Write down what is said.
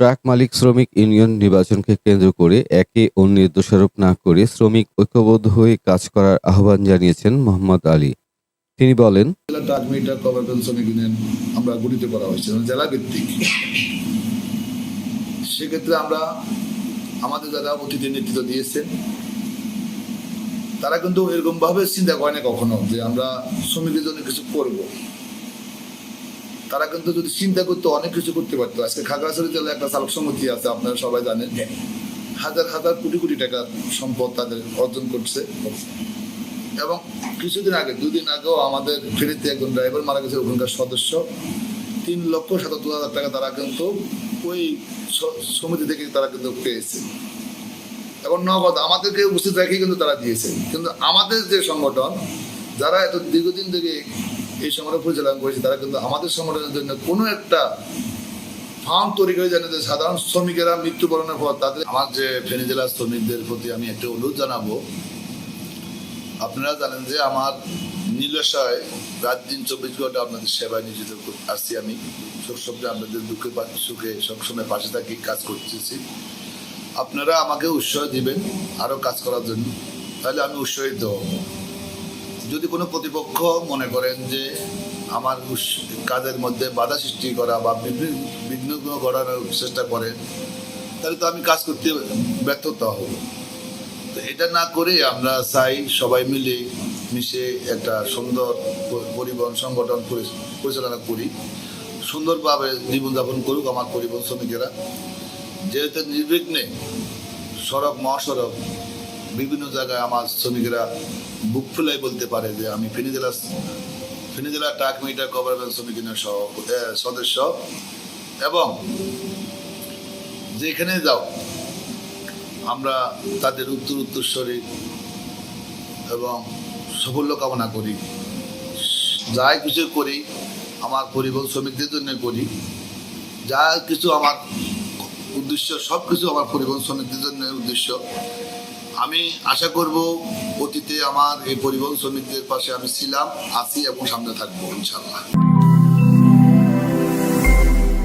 Truck মালিক শ্রমিক union নির্বাচনকে কেন্দ্র করে একে অন্যের দোষারোপ না করে শ্রমিক ঐক্যবদ্ধ হয়ে কাজ করার আহ্বান জানিয়েছেন মোহাম্মদ আলী। তিনি বলেন, জেলা ট্রাক মিটার কভারবেল শ্রমিক ইউনিয়ন আমরা গঠিত করা হয়েছে জেলা ভিত্তিক। সেক্ষেত্রে আমরা আমাদের যারা অতিথি নেতৃত্ব দিয়েছেন তারা কিন্তু এরকম ভাবে চিন্তা করে না কখনো যে আমরা শ্রমিকের জন্য কিছু করব। তারা কিন্তু যদি চিন্তা করতো অনেক কিছু করতে পারতো। আজকে খাগড়াছড়ি জেলায় একটা চালক সমিতি আছে, আপনারা সবাই জানেন, হাজার হাজার কোটি কোটি টাকার সম্পদ তাদের অর্জন করছে। এবং কিছুদিন আগে, দুদিন আগেও আমাদের ফেরিতে একজন ড্রাইভার মারা গেছে, ওখানকার সদস্য 3,77,000 টাকা তারা কিন্তু ওই সমিতি থেকে তারা কিন্তু পেয়েছে এবং নগদ আমাদেরকে উপস্থিত রেখে কিন্তু তারা দিয়েছে। কিন্তু আমাদের যে সংগঠন যারা এত দীর্ঘদিন থেকে এই সংগঠন পরিচালনা করেছে তারা কিন্তু আমাদের সংগঠনের জন্য কোনো একটা ফান্ড তৈরি করে জানে যে সাধারণ শ্রমিকেরা মৃত্যুবরণের পর তাদের, আমার যে ফেনী জেলার শ্রমিকদের প্রতি আমি একটা অনুরোধ জানাবো। আপনারা জানেন যে আমার নির্লসায় রাত দিন 24 ঘন্টা আপনাদের সেবায় নিয়োজিত আসছি। আমি সবসময় আপনাদের দুঃখে সুখে সবসময় পাশে থাকি, কাজ করতেছি। আপনারা আমাকে উৎসাহ দিবেন আরো কাজ করার জন্য, তাহলে আমি উৎসাহিত হব। যদি কোনো প্রতিপক্ষ মনে করেন যে আমার কাজের মধ্যে বাধা সৃষ্টি করা বা বিঘ্ন ঘটানোর চেষ্টা করেন, তাহলে তো আমি কাজ করতে ব্যর্থতা হব। তো এটা না করে আমরা চাই সবাই মিলে মিশে একটা সুন্দর পরিবহন সংগঠন পরিচালনা করি, সুন্দরভাবে জীবনযাপন করুক আমার পরিবহন শ্রমিকেরা। যেহেতু নির্বিঘ্নে সড়ক মহাসড়ক বিভিন্ন জায়গায় আমার শ্রমিকেরা বুক ফুলাই বলতে পারে যে আমি ফেনী জেলা ট্রাক মিটার কভারবেল শ্রমিক ইউনিয়ন সদস্য, এবং যেখানে যাও আমরা তাদের উত্তরসূরি এবং সাফল্য কামনা করি। যাই কিছু করি আমার পরিবহন শ্রমিকদের জন্য করি, যা কিছু আমার উদ্দেশ্য সব কিছু আমার পরিবহন শ্রমিকদের জন্য উদ্দেশ্য। আমি আশা করব অতীতে আমার এই পরিবহন শ্রমিকদের পাশে আমি ছিলাম, আছি এবং সামনে থাকবো ইনশাআল্লাহ।